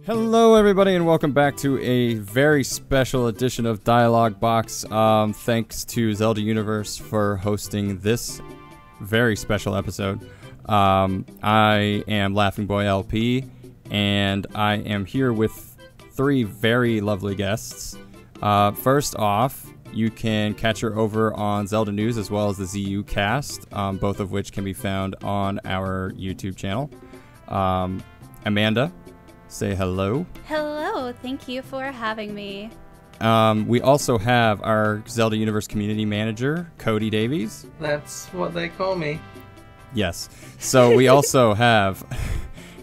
Hello everybody and welcome back to a very special edition of Dialog BOX. Thanks to Zelda Universe for hosting this very special episode. I am LaughingboyLP and I am here with three very lovely guests. First off, you can catch her over on Zelda News as well as the ZU Cast, both of which can be found on our YouTube channel. Amanda, say hello. Hello, thank you for having me. We also have our Zelda Universe Community Manager, Cody Davies. That's what they call me. Yes. So we also have...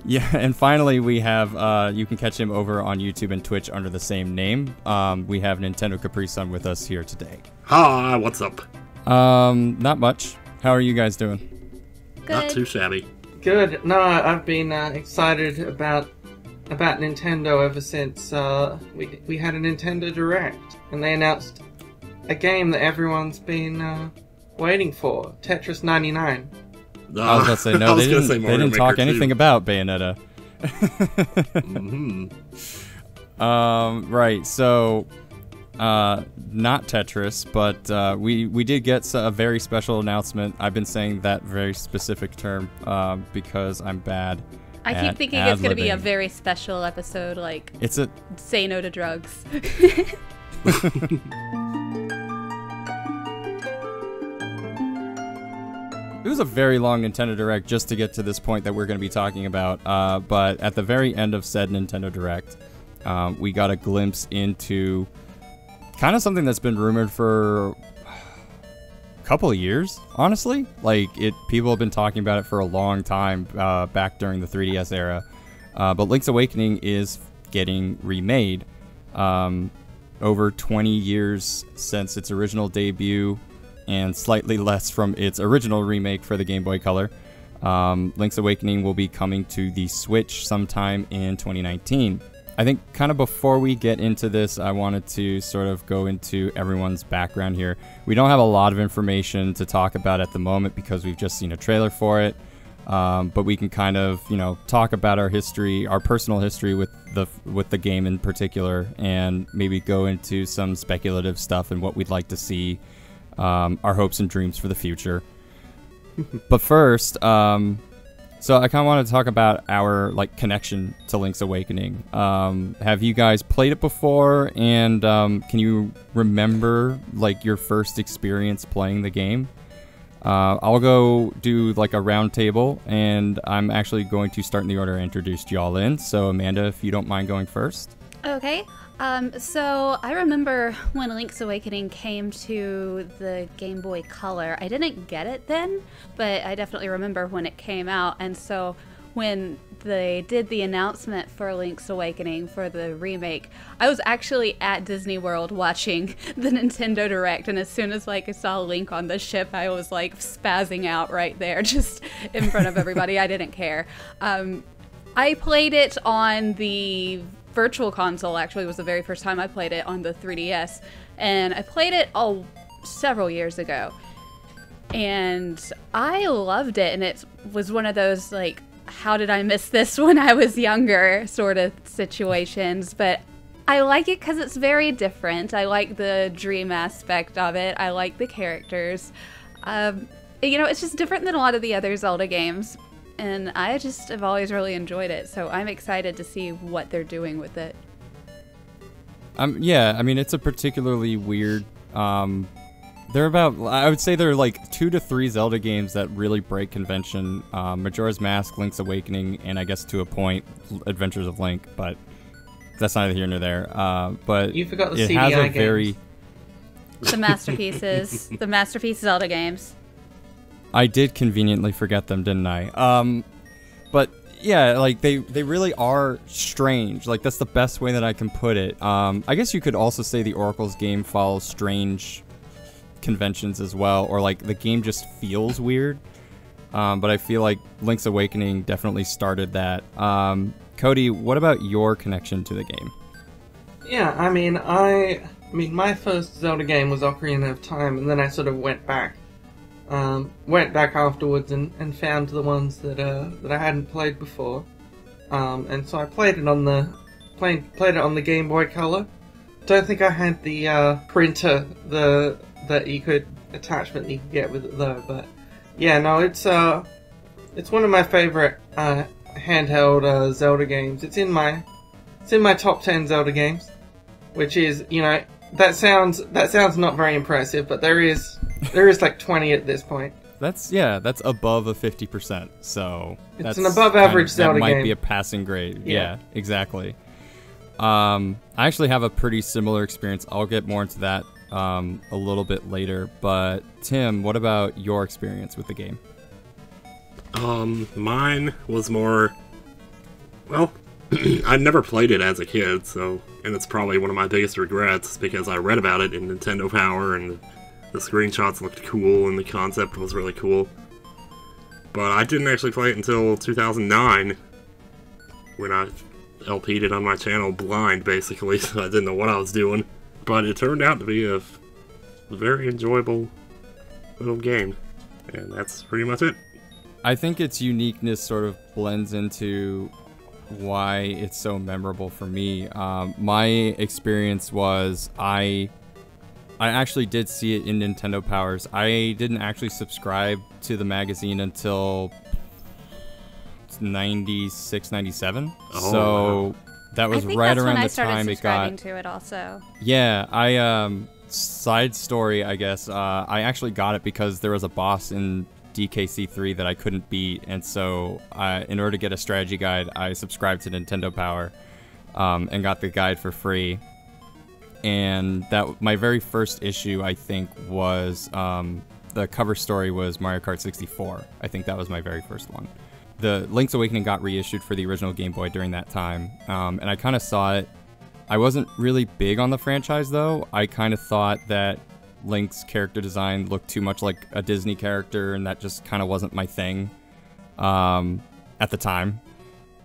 Yeah, and finally we have, you can catch him over on YouTube and Twitch under the same name. We have NintendoCapriSun with us here today. Hi, what's up? Not much. How are you guys doing? Good. Not too shabby. Good. No, I've been excited about Nintendo ever since we had a Nintendo Direct, and they announced a game that everyone's been waiting for, Tetris 99. I was about to say, no, they didn't talk anything about Bayonetta. Right, so, not Tetris, but we did get a very special announcement. I've been saying that very specific term because I'm bad. I keep thinking it's going to be a very special episode, like, say no to drugs. It was a very long Nintendo Direct just to get to this point that we're going to be talking about, but at the very end of said Nintendo Direct, we got a glimpse into kind of something that's been rumored for a couple of years, honestly. Like, people have been talking about it for a long time, back during the 3DS era, but Link's Awakening is getting remade. Over 20 years since its original debut, and slightly less from its original remake for the Game Boy Color. Link's Awakening will be coming to the Switch sometime in 2019. I think kind of before we get into this, I wanted to sort of go into everyone's background here. We don't have a lot of information to talk about at the moment because we've just seen a trailer for it, but we can kind of, talk about our history, our personal history with the game in particular, and maybe go into some speculative stuff and what we'd like to see. Our hopes and dreams for the future. But first, so I kind of want to talk about our connection to Link's Awakening. Have you guys played it before? And can you remember your first experience playing the game? I'll go do a round table, and I'm actually going to start in the order I introduced y'all in. So Amanda, if you don't mind going first. Okay. So I remember when Link's Awakening came to the Game Boy Color. I didn't get it then, but I definitely remember when it came out. And so when they did the announcement for Link's Awakening for the remake, I was actually at Disney World watching the Nintendo Direct, and as soon as I saw Link on the ship, I was spazzing out right there, just in front of everybody. I didn't care. I played it on the Virtual Console. Actually, was the very first time I played it on the 3DS, and I played it several years ago, and I loved it. And it was one of those how did I miss this when I was younger sort of situations. But I like it because it's very different. I like the dream aspect of it. I like the characters. It's just different than a lot of the other Zelda games. And I just have always really enjoyed it, so I'm excited to see what they're doing with it. Yeah, I mean, it's a particularly weird... I would say there are 2 to 3 Zelda games that really break convention. Majora's Mask, Link's Awakening, and I guess to a point, Adventures of Link, but that's neither here nor there. But you forgot the it CDI has a games. very... The masterpieces. The masterpiece Zelda games. I did conveniently forget them, didn't I? But yeah, they really are strange. That's the best way that I can put it. I guess you could also say the Oracle's game follows strange conventions as well, or the game just feels weird. But I feel like Link's Awakening definitely started that. Cody, what about your connection to the game? Yeah, I mean, my first Zelda game was Ocarina of Time, and then I sort of went back afterwards and found the ones that I hadn't played before. And so I played it on the played it on the Game Boy Color. Don't think I had the printer, that you could attachment that you could get with it though. But yeah, no, it's one of my favorite handheld Zelda games. It's in my top 10 Zelda games, which is, you know, that sounds not very impressive, but there is like 20 at this point. That's above a 50%. So it's an above average Zelda game. That might be a passing grade. Yeah, exactly. I actually have a pretty similar experience. I'll get more into that a little bit later. But Tim, what about your experience with the game? Mine was more, well, I'd never played it as a kid, and it's probably one of my biggest regrets because I read about it in Nintendo Power and the screenshots looked cool and the concept was really cool. But I didn't actually play it until 2009 when I LP'd it on my channel blind, basically, so I didn't know what I was doing. But it turned out to be a very enjoyable little game, and that's pretty much it. I think its uniqueness sort of blends into why it's so memorable for me. My experience was I actually did see it in Nintendo Powers. I didn't actually subscribe to the magazine until 96, 97. Oh, so wow. that was right around the time it got to it also. Yeah, I side story, I guess. I actually got it because there was a boss in DKC3 that I couldn't beat, and so in order to get a strategy guide, I subscribed to Nintendo Power and got the guide for free. And that my very first issue, I think, was the cover story was Mario Kart 64. I think that was my very first one. The Link's Awakening got reissued for the original Game Boy during that time, and I kind of saw it. I wasn't really big on the franchise, though. I kind of thought that Link's character design looked too much like a Disney character, and that just kind of wasn't my thing at the time.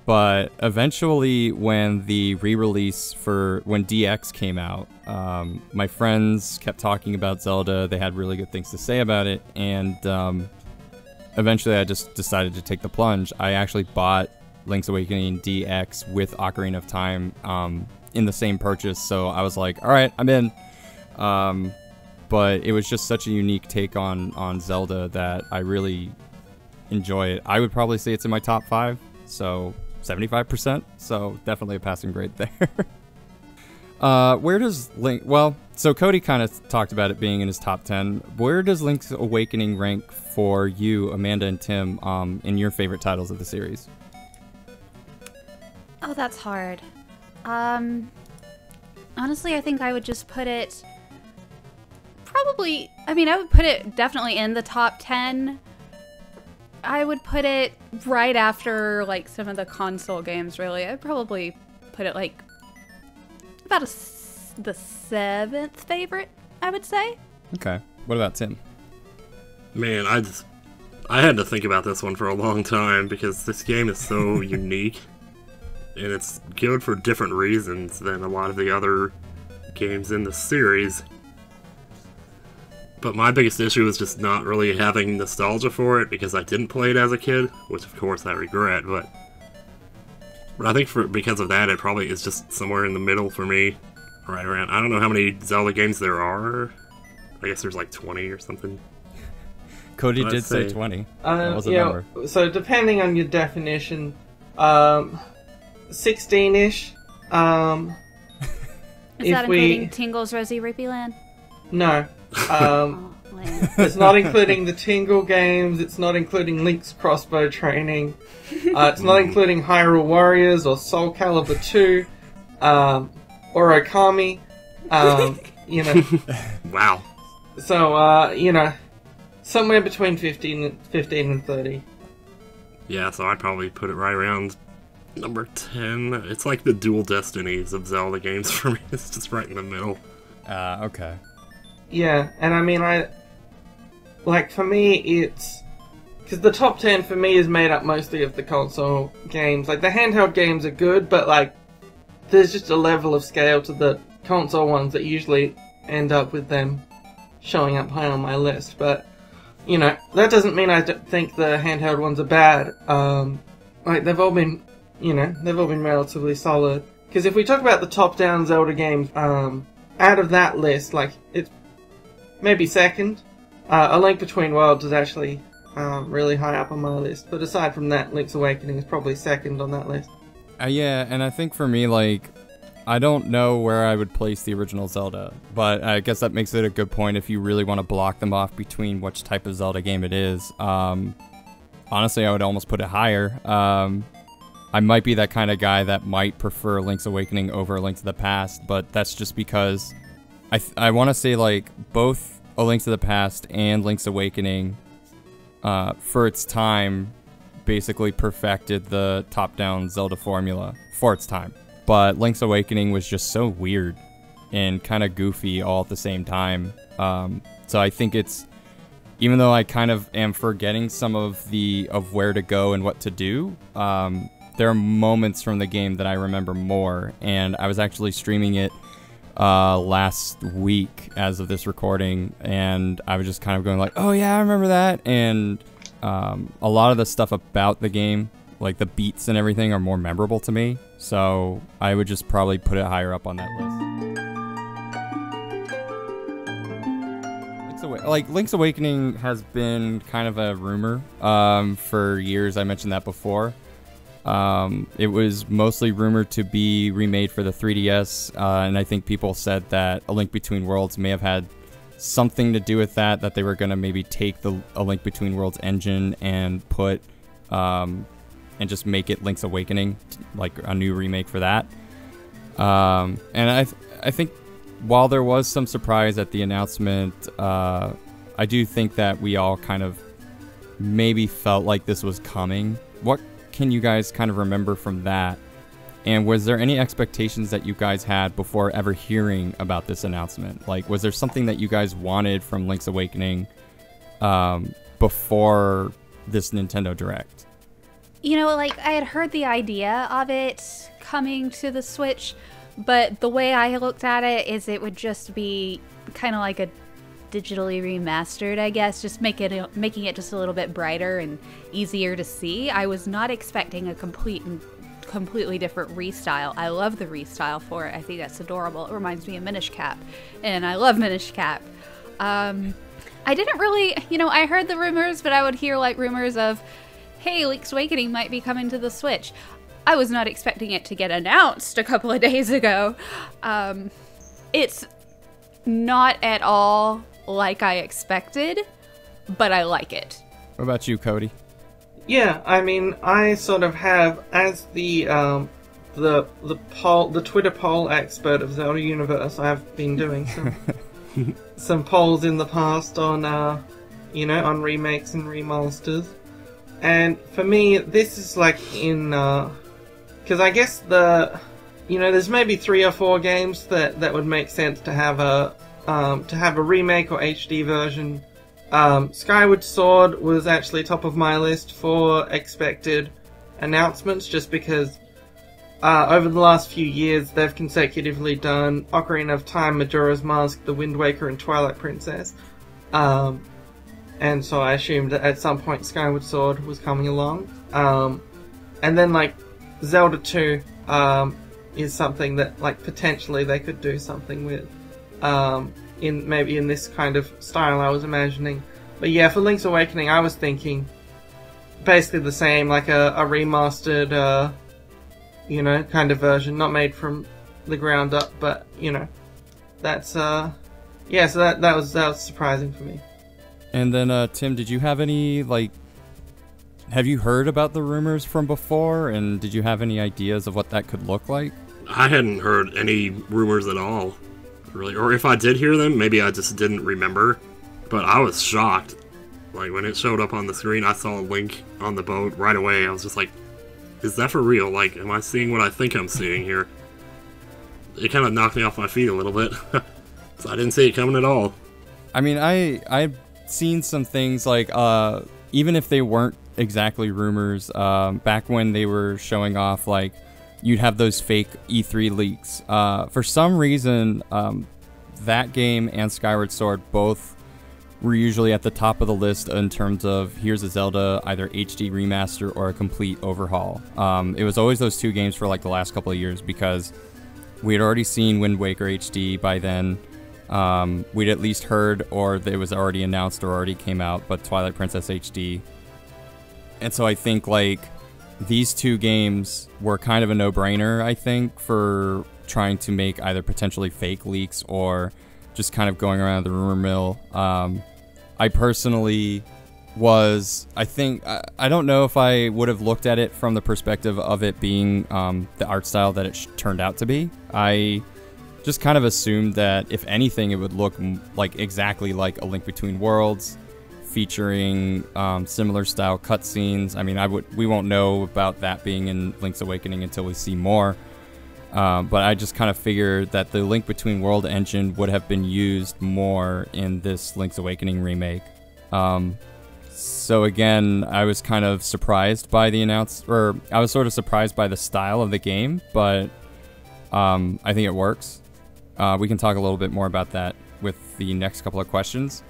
But eventually, when the re-release when DX came out, my friends kept talking about Zelda. They had really good things to say about it, and eventually I just decided to take the plunge. I actually bought Link's Awakening DX with Ocarina of Time in the same purchase, so I was like, all right, I'm in. But it was just such a unique take on Zelda that I really enjoy it. I would probably say it's in my top 5, so 75%, so definitely a passing grade there. Where does Link... Well, so Cody kind of talked about it being in his top 10. Where does Link's Awakening rank for you, Amanda and Tim, in your favorite titles of the series? Oh, that's hard. Honestly, I think I would just put it... Probably... I mean, I would put it definitely in the top 10. I would put it right after, like, some of the console games, really. I'd probably put it, like, about the 7th favorite, I would say. Okay. What about Tim? Man, I had to think about this one for a long time because this game is so unique. And it's good for different reasons than a lot of the other games in the series. But my biggest issue is just not really having nostalgia for it because I didn't play it as a kid, which of course I regret, but I think because of that, it probably is just somewhere in the middle for me, right around. I don't know how many Zelda games there are. I guess there's like 20 or something. Cody did say 20. That was a number. So depending on your definition, 16-ish. Is that including Tingle's Rosy Rupee Land? No. It's not including the Tingle games, it's not including Link's crossbow training, it's not including Hyrule Warriors or Soul Calibur 2, or Okami, you know. Wow. So, you know, somewhere between 15 and 30. Yeah, so I'd probably put it right around number 10. It's like the dual destinies of Zelda games for me. It's just right in the middle. Okay. Yeah, and I mean, for me, it's... Because the top 10 for me is made up mostly of the console games. Like, the handheld games are good, but, like, there's just a level of scale to the console ones that usually end up with them showing up high on my list. But, you know, that doesn't mean I don't think the handheld ones are bad. Like, they've all been relatively solid because if we talk about the top-down Zelda games, out of that list, like, it's maybe second. A Link Between Worlds is actually really high up on my list, but aside from that, Link's Awakening is probably second on that list. Yeah, and I think for me, like, I don't know where I would place the original Zelda, but I guess that makes it a good point if you really want to block them off between which type of Zelda game it is. Honestly, I would almost put it higher. I might be that kind of guy that might prefer Link's Awakening over A Link to the Past, but that's just because I want to say, like, both A Link to the Past and Link's Awakening, for its time, basically perfected the top-down Zelda formula for its time. But Link's Awakening was just so weird and kind of goofy all at the same time. So I think it's, even though I kind of am forgetting some of where to go and what to do, there are moments from the game that I remember more. And I was actually streaming it last week as of this recording, and I was just kind of going like, oh yeah, I remember that. And a lot of the stuff about the game, like the beats and everything, are more memorable to me, so I would just probably put it higher up on that list. Link's Awakening has been kind of a rumor for years. I mentioned that before. It was mostly rumored to be remade for the 3DS, and I think people said that A Link Between Worlds may have had something to do with that they were going to maybe take the A Link Between Worlds engine and put and just make it Link's Awakening, like a new remake for that. And I think while there was some surprise at the announcement, I do think that we all kind of maybe felt like this was coming. What can you guys kind of remember from that? And was there any expectations that you guys had before ever hearing about this announcement? Like, was there something that you guys wanted from Link's Awakening before this Nintendo Direct? You know, like, I had heard the idea of it coming to the Switch, but the way I looked at it is it would just be kind of like a digitally remastered, I guess, just making it just a little bit brighter and easier to see. I was not expecting a completely different restyle. I love the restyle for it. I think that's adorable. It reminds me of Minish Cap, and I love Minish Cap. I didn't really, you know, I heard the rumors, but I would hear like rumors of, hey, Link's Awakening might be coming to the Switch. I was not expecting it to get announced a couple of days ago. It's not at all like I expected, but I like it. What about you, Cody? Yeah, I mean, I sort of have, as the Twitter poll expert of Zelda Universe, I've been doing some polls in the past on, on remakes and remasters. And for me, this is like in, because I guess there's maybe 3 or 4 games that would make sense to have a remake or HD version. Skyward Sword was actually top of my list for expected announcements, just because over the last few years they've consecutively done Ocarina of Time, Majora's Mask, The Wind Waker, and Twilight Princess. And so I assumed that at some point Skyward Sword was coming along. And then like Zelda 2 is something that like potentially they could do something with. In this kind of style I was imagining. But yeah, for Link's Awakening I was thinking basically the same, like a remastered kind of version, not made from the ground up, but that's so that was surprising for me. And then Tim, did you have any, like, have you heard about the rumors from before, and did you have any ideas of what that could look like? I hadn't heard any rumors at all, really. Or if I did hear them, maybe I just didn't remember. But I was shocked. Like, when it showed up on the screen, I saw Link on the boat right away. I was just like, is that for real? Like, am I seeing what I think I'm seeing here? It kind of knocked me off my feet a little bit. So I didn't see it coming at all. I mean, I've seen some things, like, even if they weren't exactly rumors, back when they were showing off, like, you'd have those fake E3 leaks. For some reason, that game and Skyward Sword both were usually at the top of the list in terms of here's a Zelda either HD remaster or a complete overhaul. It was always those two games for like the last couple of years because we had already seen Wind Waker HD by then. We'd at least heard, or it was already announced or already came out, but Twilight Princess HD. And so I think like these two games were kind of a no-brainer, I think, for trying to make either potentially fake leaks or just kind of going around the rumor mill. I personally I don't know if I would have looked at it from the perspective of it being the art style that it turned out to be. I just kind of assumed that if anything, it would look like exactly like A Link Between Worlds, featuring similar style cutscenes. I mean, we won't know about that being in Link's Awakening until we see more. But I just kind of figured that the Link Between World engine would have been used more in this Link's Awakening remake. So again, I was kind of surprised by the I was sort of surprised by the style of the game, but I think it works. We can talk a little bit more about that with the next couple of questions.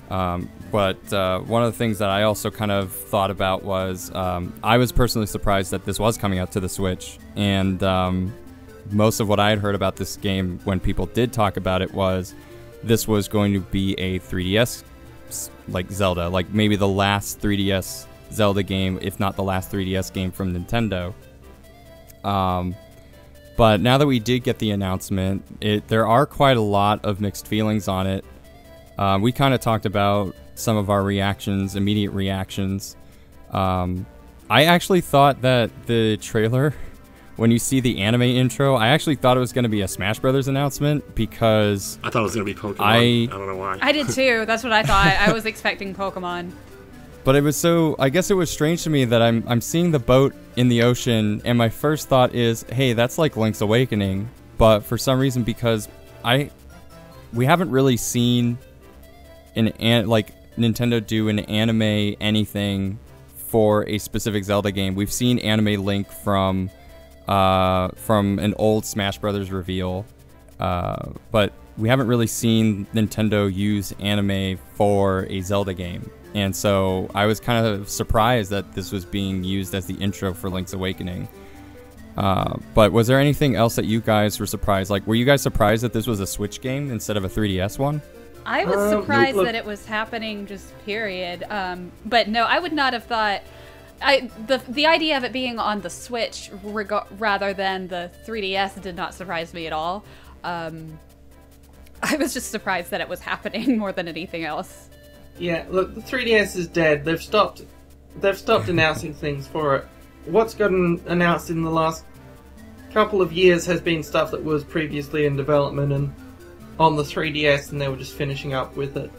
But one of the things that I also kind of thought about was I was personally surprised that this was coming out to the Switch, and most of what I had heard about this game when people did talk about it was this was going to be a 3DS like Zelda, like maybe the last 3DS Zelda game, if not the last 3DS game from Nintendo. But now that we did get the announcement, there are quite a lot of mixed feelings on it. We kind of talked about some of our reactions, immediate reactions. I actually thought that the trailer, when you see the anime intro, I actually thought it was going to be a Smash Brothers announcement because I thought it was going to be Pokemon. I don't know why. I did too. That's what I thought. I was expecting Pokemon. But it was I guess it was strange to me that I'm seeing the boat in the ocean, and my first thought is, hey, that's like Link's Awakening. But for some reason, because we haven't really seen like Nintendo do an anime anything for a specific Zelda game. We've seen anime Link from an old Smash Brothers reveal, but we haven't really seen Nintendo use anime for a Zelda game. And so I was kind of surprised that this was being used as the intro for Link's Awakening. But was there anything else that you guys were surprised? Like, were you guys surprised that this was a Switch game instead of a 3DS one? I was surprised that it was happening, just period. But no, I would not have thought... The idea of it being on the Switch rather than the 3DS did not surprise me at all. I was just surprised that it was happening more than anything else. Yeah, look, the 3DS is dead. They've stopped announcing things for it. What's gotten announced in the last couple of years has been stuff that was previously in development and on the 3DS, and they were just finishing up with it.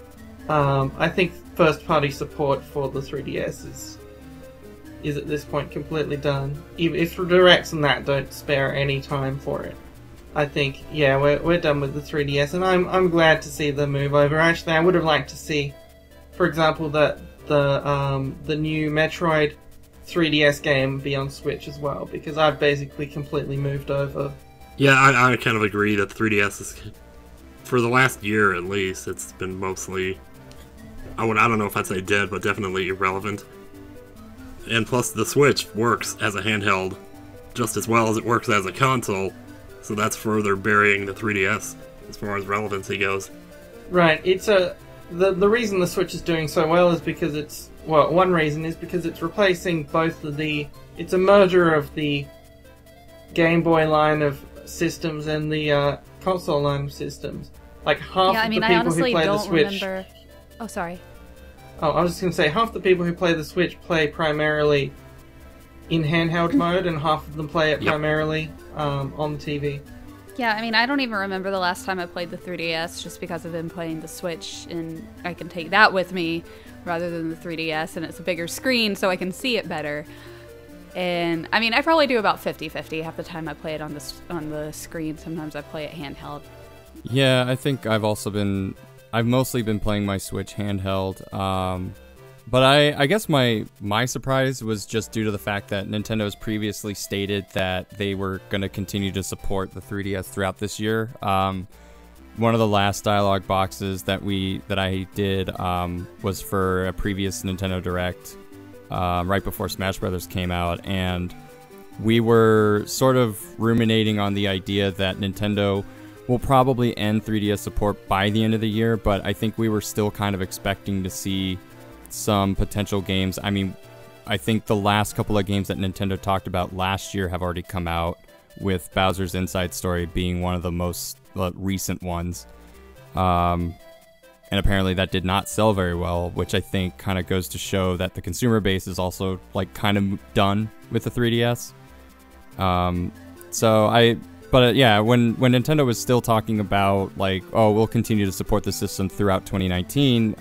I think first-party support for the 3DS is at this point completely done. If the directs and that don't spare any time for it, I think, yeah, we're done with the 3DS, and I'm glad to see the move over. Actually, I would have liked to see, for example, that the new Metroid 3DS game be on Switch as well, because I've basically completely moved over. Yeah, I kind of agree that the 3DS is, for the last year at least, it's been mostly, I don't know if I'd say dead, but definitely irrelevant. And plus, the Switch works as a handheld just as well as it works as a console, so that's further burying the 3DS as far as relevancy goes. Right, the reason the Switch is doing so well is because one reason is because it's replacing both of it's a merger of the Game Boy line of systems and the console line of systems. Like half of the people who play the Switch... remember... Oh, sorry. Oh, I was just going to say, half the people who play the Switch play primarily in handheld mode, and half of them play it primarily on the TV. Yeah, I mean, I don't even remember the last time I played the 3DS, just because I've been playing the Switch, and I can take that with me rather than the 3DS, and it's a bigger screen, so I can see it better. And, I mean, I probably do about 50-50. Half the time I play it on the screen, sometimes I play it handheld. Yeah, I think I've mostly been playing my Switch handheld, but I guess my surprise was just due to the fact that Nintendo's previously stated that they were going to continue to support the 3DS throughout this year. one of the last dialogue boxes that I did was for a previous Nintendo Direct right before Smash Brothers came out, and we were sort of ruminating on the idea that Nintendo will probably end 3DS support by the end of the year, but I think we were still kind of expecting to see some potential games. I mean, I think the last couple of games that Nintendo talked about last year have already come out, with Bowser's Inside Story being one of the most recent ones. And apparently that did not sell very well, which I think kind of goes to show that the consumer base is also like kind of done with the 3DS. Yeah, when Nintendo was still talking about like, oh, we'll continue to support the system throughout 2019,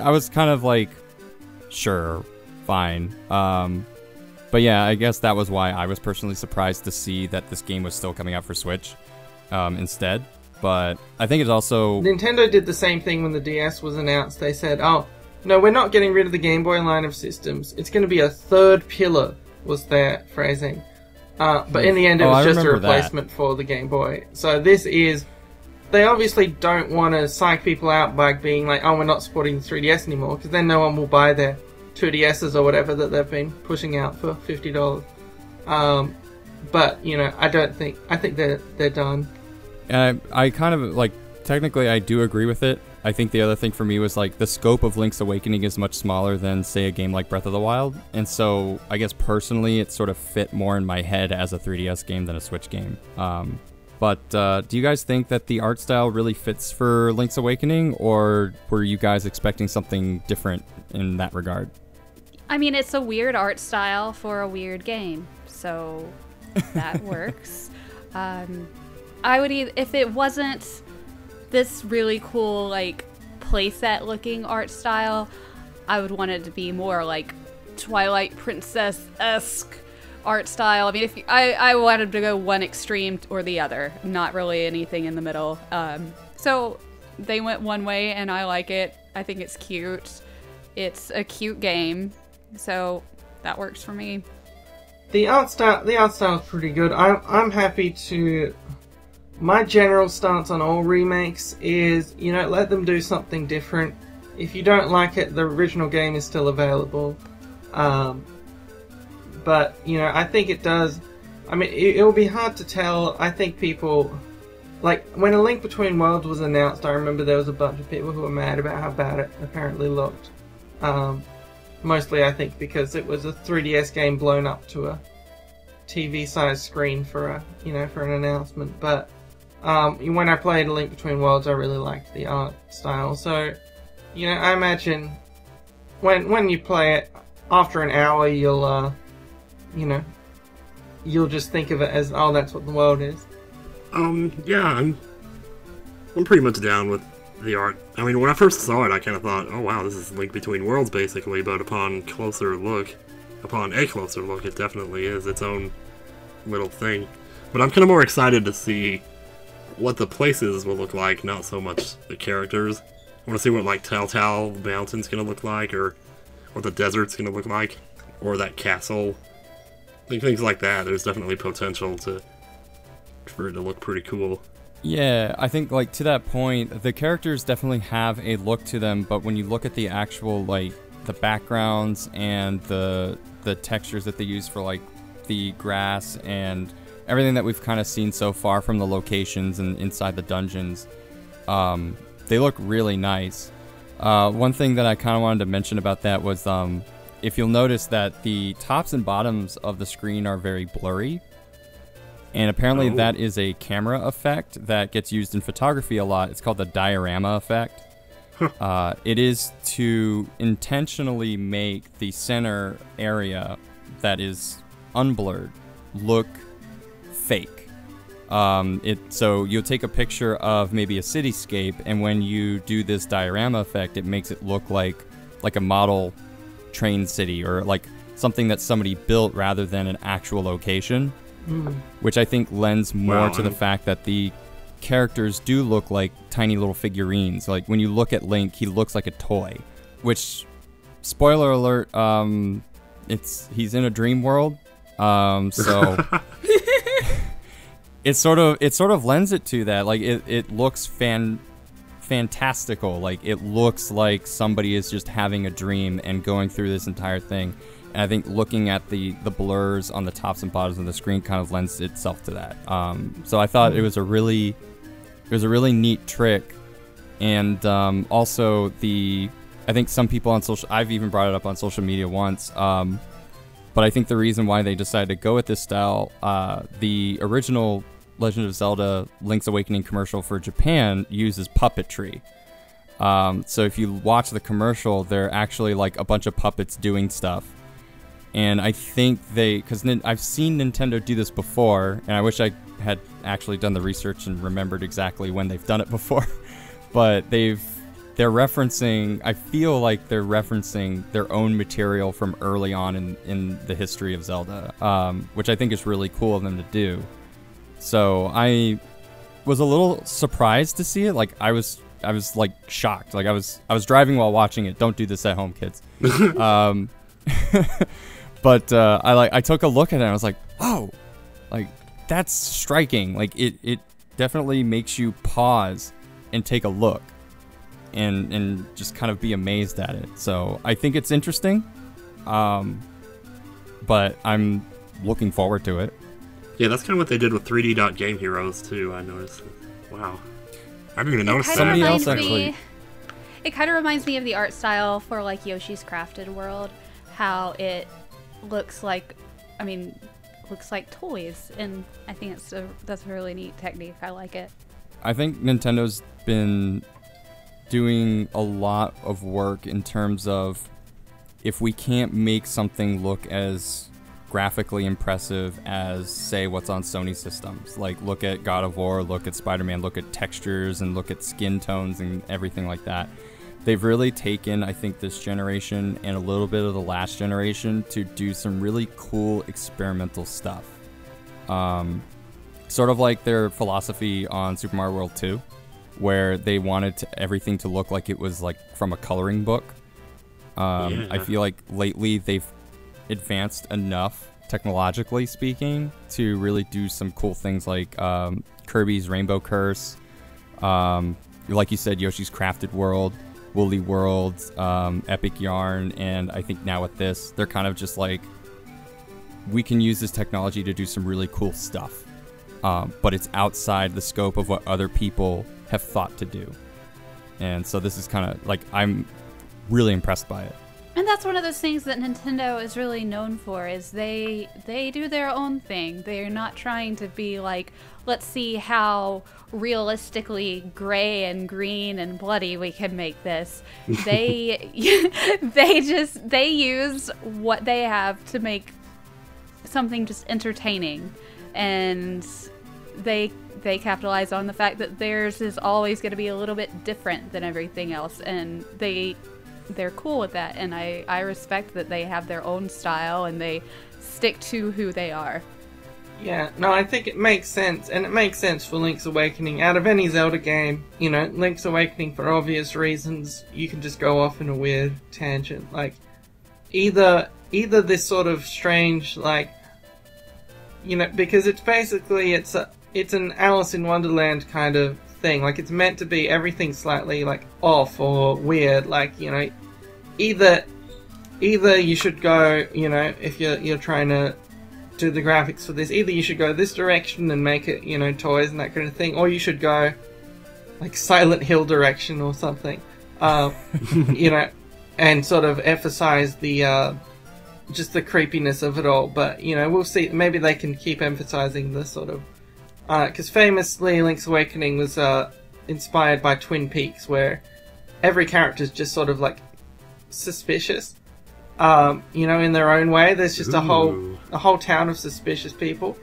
I was kind of like, sure, fine. But yeah, I guess that was why I was personally surprised to see that this game was still coming out for Switch instead. But I think it's also... Nintendo did the same thing when the DS was announced. They said, oh, no, we're not getting rid of the Game Boy line of systems. It's going to be a third pillar, was their phrasing. But in the end, it was just a replacement for the Game Boy. So this is... They obviously don't want to psych people out by being like, oh, we're not supporting the 3DS anymore, because then no one will buy their 2DSs or whatever that they've been pushing out for $50. But, you know, I think they're done. I kind of, like, technically I do agree with it. I think the other thing for me was, like, the scope of Link's Awakening is much smaller than, say, a game like Breath of the Wild. And so, I guess personally, it sort of fit more in my head as a 3DS game than a Switch game. But do you guys think that the art style really fits for Link's Awakening, or were you guys expecting something different in that regard? I mean, it's a weird art style for a weird game, so that works. I would if it wasn't this really cool, like, playset looking art style, I would want it to be more like Twilight Princess-esque art style. I mean, I wanted to go one extreme or the other, not really anything in the middle. So they went one way, and I like it. I think it's cute. It's a cute game, so that works for me. The art style is pretty good. I'm happy to. My general stance on all remakes is, you know, let them do something different. If you don't like it, the original game is still available. But, you know, I think it does... I mean, it will be hard to tell. I think people... Like, when A Link Between Worlds was announced, I remember there was a bunch of people who were mad about how bad it apparently looked. Mostly, I think, because it was a 3DS game blown up to a TV-sized screen for an announcement. But when I played A Link Between Worlds, I really liked the art style. So, you know, I imagine when you play it, after an hour, you'll just think of it as, oh, that's what the world is. Yeah, I'm pretty much down with the art. I mean, when I first saw it, I kind of thought, oh wow, this is Link Between Worlds, basically, but upon a closer look, it definitely is its own little thing. But I'm kind of more excited to see what the places will look like, not so much the characters. I want to see what, like, Telltale Mountain's gonna look like, or what the desert's gonna look like, or that castle. I think things like that, there's definitely potential for it to look pretty cool. Yeah, I think, like, to that point, the characters definitely have a look to them, but when you look at the actual, like, the backgrounds and the textures that they use for, like, the grass and everything that we've kind of seen so far from the locations and inside the dungeons, they look really nice. One thing that I kind of wanted to mention about that was, if you'll notice that the tops and bottoms of the screen are very blurry. And apparently that is a camera effect that gets used in photography a lot. It's called the diorama effect. It is to intentionally make the center area that is unblurred look fake. So you'll take a picture of maybe a cityscape, and when you do this diorama effect, it makes it look like a model train city, or like something that somebody built rather than an actual location. Which I think lends more to the fact that the characters do look like tiny little figurines. Like, when you look at Link, he looks like a toy. Which, spoiler alert, he's in a dream world. So it sort of lends it to that. Like it looks fantastical. Like it looks like somebody is just having a dream and going through this entire thing. And I think looking at the blurs on the tops and bottoms of the screen kind of lends itself to that. So I thought it was a really neat trick. And also I think some people on I've even brought it up on social media once. But I think the reason why they decided to go with this style, the original Legend of Zelda Link's Awakening commercial for Japan uses puppetry. So if you watch the commercial, they're actually like a bunch of puppets doing stuff. And I think because I've seen Nintendo do this before, and I wish I had actually done the research and remembered exactly when they've done it before. But they're referencing, I feel like they're referencing their own material from early on in the history of Zelda, which I think is really cool of them to do. So I was a little surprised to see it. Like I was like shocked. Like I was driving while watching it. Don't do this at home, kids. But I took a look at it and I was like, oh, like that's striking. Like it definitely makes you pause and take a look and just kind of be amazed at it. So I think it's interesting. But I'm looking forward to it. Yeah, that's kind of what they did with 3D Game Heroes too. I noticed. Wow, I didn't even notice that. Somebody else actually. It kind of reminds me of the art style for like Yoshi's Crafted World, how it looks like, looks like toys, and I think that's a really neat technique. I like it. I think Nintendo's been doing a lot of work in terms of if we can't make something look as graphically impressive as, say, what's on Sony systems. Like, look at God of War, look at Spider-Man, look at textures, and look at skin tones and everything like that. They've really taken, I think, this generation and a little bit of the last generation to do some really cool experimental stuff. Sort of like their philosophy on Super Mario World 2, where they wanted everything to look like it was like from a coloring book. Yeah. I feel like lately they've advanced enough, technologically speaking, to really do some cool things like Kirby's Rainbow Curse, like you said, Yoshi's Crafted World, Woolly World, Epic Yarn, and I think now with this, they're kind of just like, we can use this technology to do some really cool stuff, but it's outside the scope of what other people have thought to do. And so this is kind of like, I'm really impressed by it. And that's one of those things that Nintendo is really known for, is they do their own thing. They're not trying to be like, let's see how realistically gray and green and bloody we can make this. They they use what they have to make something just entertaining, and they capitalize on the fact that theirs is always going to be a little bit different than everything else, and they're cool with that, and I respect that they have their own style and they stick to who they are. Yeah, no, I think it makes sense, and it makes sense for Link's Awakening. Out of any Zelda game, you know, Link's Awakening, for obvious reasons, you can just go off in a weird tangent. Like, either this sort of strange, like, you know, because it's basically, it's an Alice in Wonderland kind of thing. Like, it's meant to be everything slightly, like, off or weird. Like, you know, either you should go, you know, if you're trying to do the graphics for this, either you should go this direction and make it, you know, toys and that kind of thing, or you should go like Silent Hill direction or something, you know, and sort of emphasize the just the creepiness of it all. But, you know, we'll see. Maybe they can keep emphasizing the sort of, because famously Link's Awakening was inspired by Twin Peaks, where every character is just sort of like suspicious, you know, in their own way. There's just a whole town of suspicious people,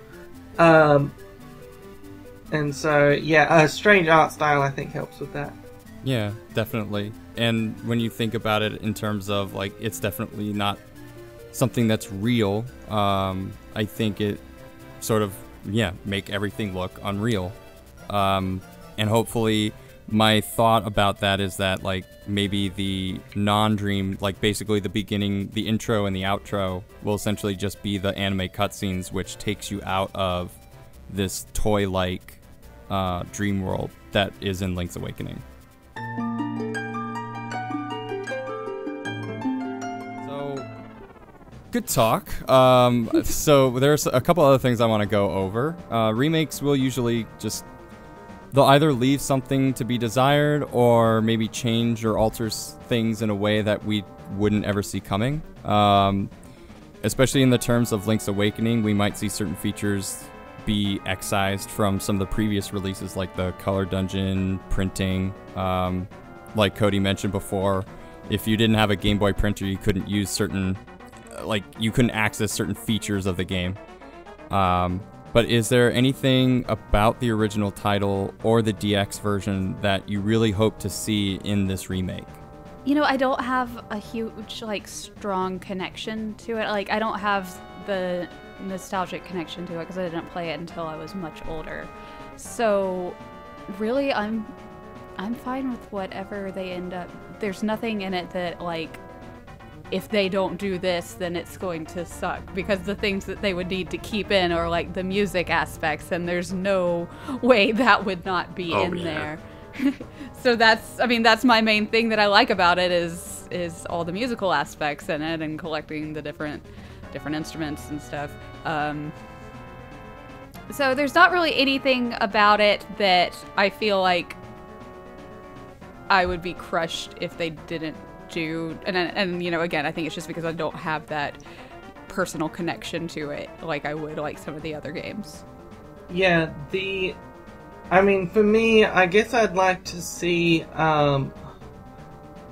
and so yeah, a strange art style I think helps with that. Yeah, definitely. And when you think about it in terms of like, it's definitely not something that's real. I think it sort of, yeah, make everything look unreal. And hopefully my thought about that is that, like, maybe the non-dream, like basically the beginning, the intro and the outro will essentially just be the anime cutscenes, which takes you out of this toy-like dream world that is in Link's Awakening. So, good talk. So there's a couple other things I want to go over. Remakes will usually they'll either leave something to be desired or maybe change or alter things in a way that we wouldn't ever see coming. Especially in the terms of Link's Awakening, we might see certain features be excised from some of the previous releases, like the color dungeon, printing. Like Cody mentioned before, if you didn't have a Game Boy printer, you couldn't use you couldn't access certain features of the game. But is there anything about the original title or the DX version that you really hope to see in this remake? You know, I don't have a huge, strong connection to it. I don't have the nostalgic connection to it because I didn't play it until I was much older. So, really, I'm fine with whatever they end up. There's nothing in it that, if they don't do this, then it's going to suck. Because the things that they would need to keep in are, the music aspects, and there's no way that would not be in there. So that's my main thing that I like about it is all the musical aspects in it and collecting the different instruments and stuff. So there's not really anything about it that I feel like I would be crushed if they didn't do. And again, I think it's just because I don't have that personal connection to it like I would like some of the other games. Yeah, for me, I guess I'd like to see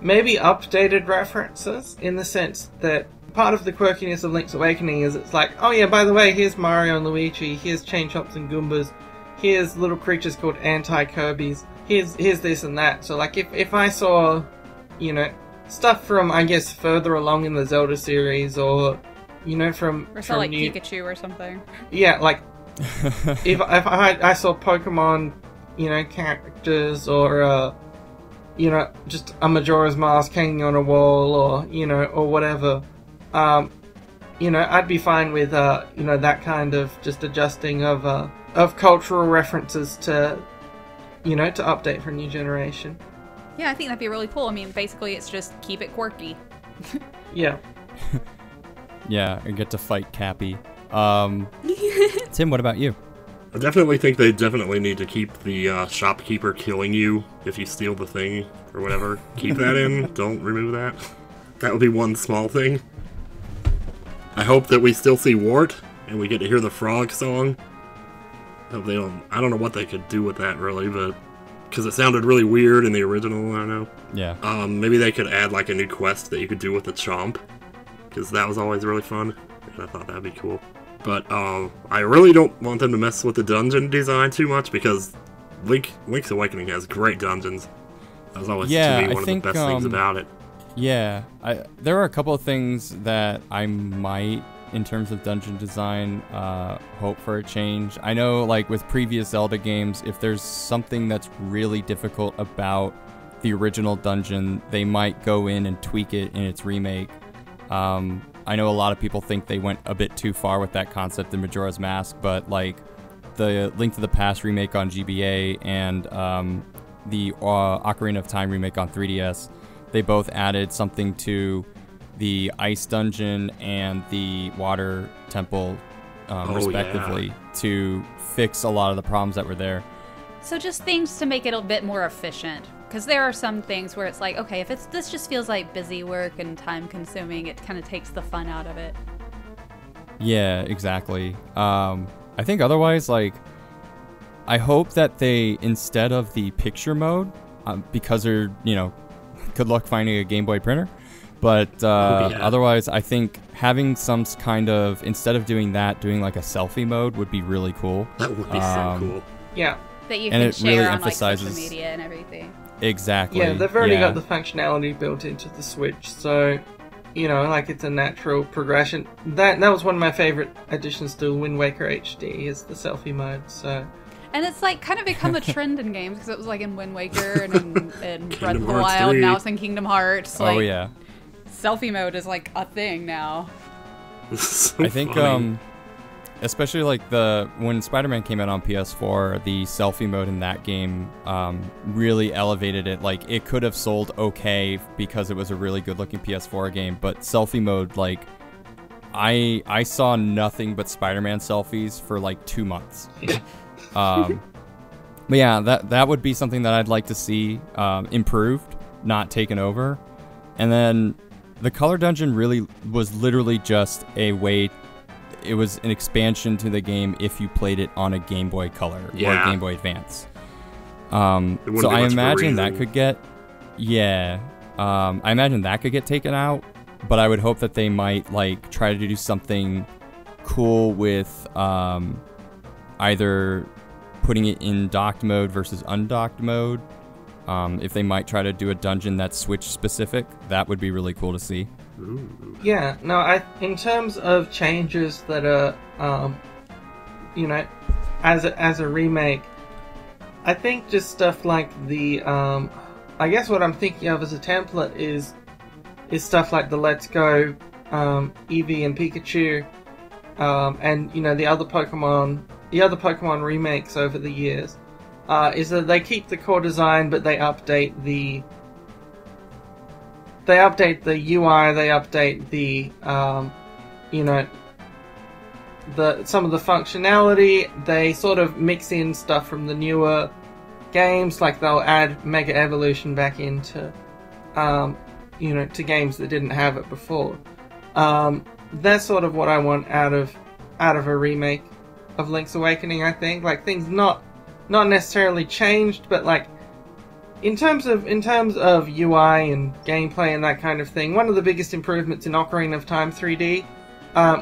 maybe updated references, in the sense that part of the quirkiness of Link's Awakening is it's like, oh yeah, by the way, here's Mario and Luigi, here's Chain Chomps and Goombas, here's little creatures called Anti-Kirbys, here's this and that. So if I saw, stuff from, I guess, further along in the Zelda series, or, from Pikachu or something. Yeah, if I saw Pokemon, characters, or, just a Majora's Mask hanging on a wall, or, or whatever, I'd be fine with, that kind of just adjusting of cultural references to, to update for a new generation. Yeah, I think that'd be really cool. Basically, it's just keep it quirky. Yeah. Yeah, and get to fight Cappy. Tim, what about you? I definitely think they definitely need to keep the shopkeeper killing you if you steal the thing or whatever. Keep that in. Don't remove that. That would be one small thing. I hope that we still see Wart and we get to hear the frog song. I don't know what they could do with that, really, but because it sounded really weird in the original, I don't know. Yeah. Maybe they could add a new quest that you could do with the Chomp, because that was always really fun, and I thought that'd be cool. But I really don't want them to mess with the dungeon design too much, because Link's Awakening has great dungeons. That was always, to me, one of the best things about it. Yeah, there are a couple of things that I might, in terms of dungeon design, hope for a change. I know, with previous Zelda games, if there's something that's really difficult about the original dungeon, they might go in and tweak it in its remake. I know a lot of people think they went a bit too far with that concept in Majora's Mask, but the Link to the Past remake on GBA and the Ocarina of Time remake on 3DS, they both added something to the ice dungeon and the water temple, respectively, to fix a lot of the problems that were there. So just things to make it a bit more efficient. Because there are some things where it's okay, if this just feels like busy work and time consuming, it kind of takes the fun out of it. Yeah, exactly. I think otherwise, I hope that they, instead of the picture mode, because they're, good luck finding a Game Boy printer, but otherwise, I think having some kind of, instead of doing that, doing a selfie mode would be really cool. That would be so cool. Yeah. That you can share on social media and everything. Exactly. Yeah, they've already got the functionality built into the Switch, so, it's a natural progression. That was one of my favorite additions to Wind Waker HD, is the selfie mode, so... And it's kind of become a trend in games, because it was in Wind Waker and in Breath of the Wild, 3. Now it's in Kingdom Hearts. Oh, yeah. Selfie mode is a thing now. So I think, funny. especially like when Spider-Man came out on PS4, the selfie mode in that game really elevated it. Like, it could have sold okay because it was a really good-looking PS4 game, but selfie mode, like, I saw nothing but Spider-Man selfies for like 2 months. But yeah, that would be something that I'd like to see improved, not taken over. And then the color dungeon really was literally just a way. It was an expansion to the game if you played it on a Game Boy Color or a Game Boy Advance. So I imagine that could get, I imagine that could get taken out. But I would hope that they might like try to do something cool with either putting it in docked mode versus undocked mode. If they might try to do a dungeon that's Switch specific, that would be really cool to see. Ooh. Yeah, no, in terms of changes that are, as a remake, I think just stuff like the, I guess what I'm thinking of as a template is stuff like the Let's Go, Eevee and Pikachu, and the other Pokemon remakes over the years, is that they keep the core design, but they update the UI, they update the some of the functionality. They sort of mix in stuff from the newer games, like they'll add Mega Evolution back into to games that didn't have it before. That's sort of what I want out of a remake of Link's Awakening. I think like things not necessarily changed, but like in terms of UI and gameplay and that kind of thing, one of the biggest improvements in Ocarina of Time 3D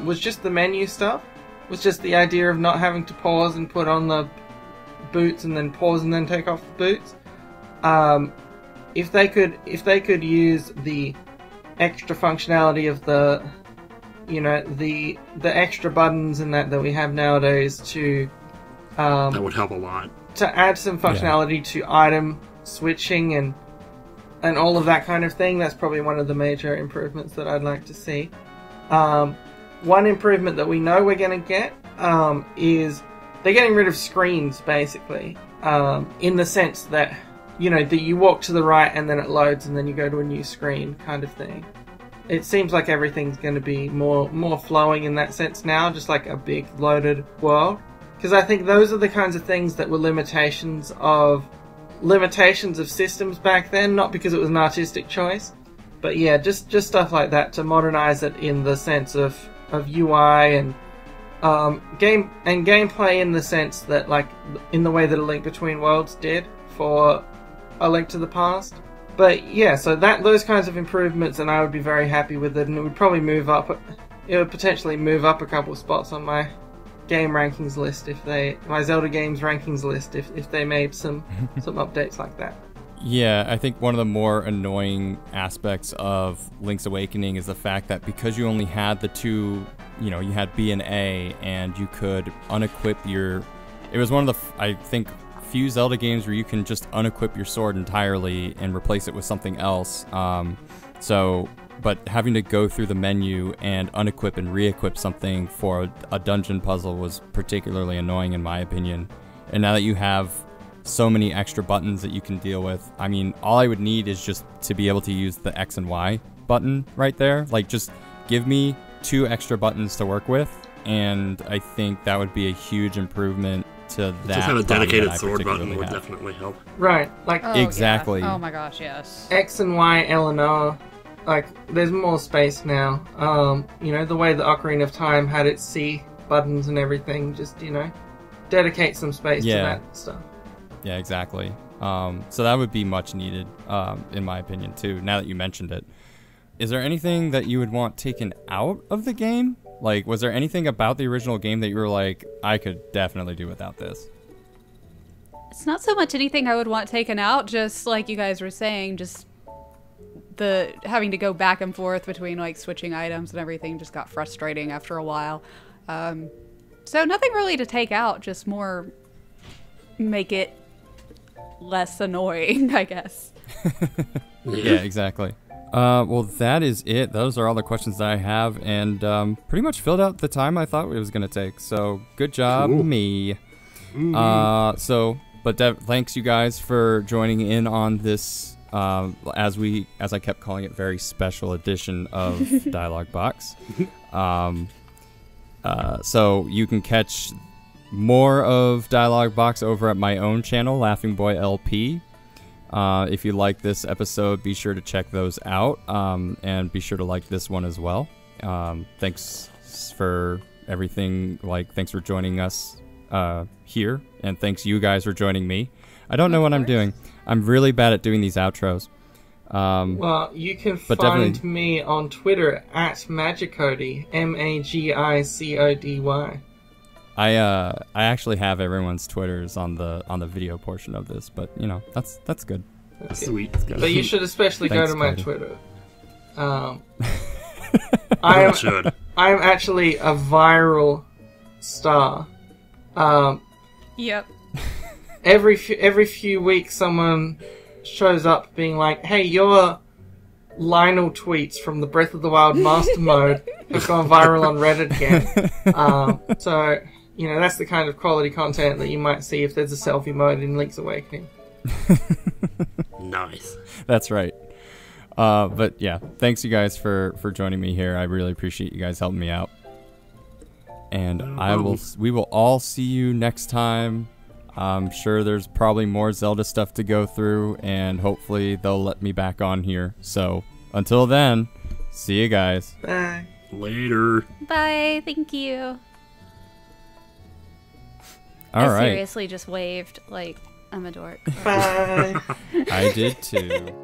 was just the menu stuff. Was just the idea of not having to pause and put on the boots and then pause and then take off the boots. If they could use the extra functionality of the extra buttons and that we have nowadays to that would help a lot. To add some functionality to item switching and all of that kind of thing, that's probably one of the major improvements that I'd like to see. One improvement that we know we're going to get is they're getting rid of screens, basically, in the sense that that you walk to the right and then it loads and then you go to a new screen kind of thing. It seems like everything's going to be more flowing in that sense now, just like a big loaded world. Because I think those are the kinds of things that were limitations of systems back then, not because it was an artistic choice, but yeah, just stuff like that to modernize it in the sense of UI and gameplay, in the sense that like in the way that A Link Between Worlds did for A Link to the Past. But yeah, so those kinds of improvements, and I would be very happy with it, and it would probably potentially move up a couple of spots on my game rankings list my Zelda games rankings list if they made some updates like that. Yeah, I think one of the more annoying aspects of Link's Awakening is the fact that because you only had the two, you had B and A, and you could unequip it was one of the, I think, few Zelda games where you can just unequip your sword entirely and replace it with something else. But having to go through the menu and unequip and re-equip something for a dungeon puzzle was particularly annoying in my opinion. And now that you have so many extra buttons that you can deal with, I mean, all I would need is just to be able to use the X and Y button right there. Like, just give me 2 extra buttons to work with, and I think that would be a huge improvement to that. Just have a dedicated sword button would definitely help. Right, like exactly. Yeah. Oh my gosh, yes. X and Y, L and O. Like, there's more space now. The way the Ocarina of Time had its C buttons and everything, just, dedicate some space to that stuff. Yeah, exactly. So that would be much needed, in my opinion, too, now that you mentioned it. Is there anything that you would want taken out of the game? Like, was there anything about the original game that you were like, I could definitely do without this? It's not so much anything I would want taken out, just like you guys were saying, just the having to go back and forth between like switching items and everything just got frustrating after a while. So nothing really to take out, just more make it less annoying, I guess. Yeah, exactly. Well, that is it. Those are all the questions that I have, and pretty much filled out the time I thought it was going to take. So, good job, me. Thanks you guys for joining in on this, as I kept calling it, very special edition of Dialog BOX. So you can catch more of Dialog BOX over at my own channel, LaughingboyLP. If you like this episode, be sure to check those out, and be sure to like this one as well. Thanks for everything. Thanks for joining us here, and thanks you guys for joining me. I don't know what I'm doing. I'm really bad at doing these outros. Well, you can find me on Twitter at Magicody, MAGICODY. I actually have everyone's Twitters on the video portion of this, but you know that's good. Sweet. That's good. But you should especially go to my Twitter. I am actually a viral star. Yep. Every few weeks, someone shows up being like, "Hey, your Lionel tweets from the Breath of the Wild Master Mode have gone viral on Reddit again." So, you know, that's the kind of quality content that you might see if there's a selfie mode in Link's Awakening. Nice. That's right. But yeah, thanks you guys for joining me here. I really appreciate you guys helping me out. And we will all see you next time. I'm sure there's probably more Zelda stuff to go through, and hopefully they'll let me back on here. So until then, see you guys. Bye. Later. Bye. Thank you. All right. I seriously just waved like I'm a dork. Bye. I did too.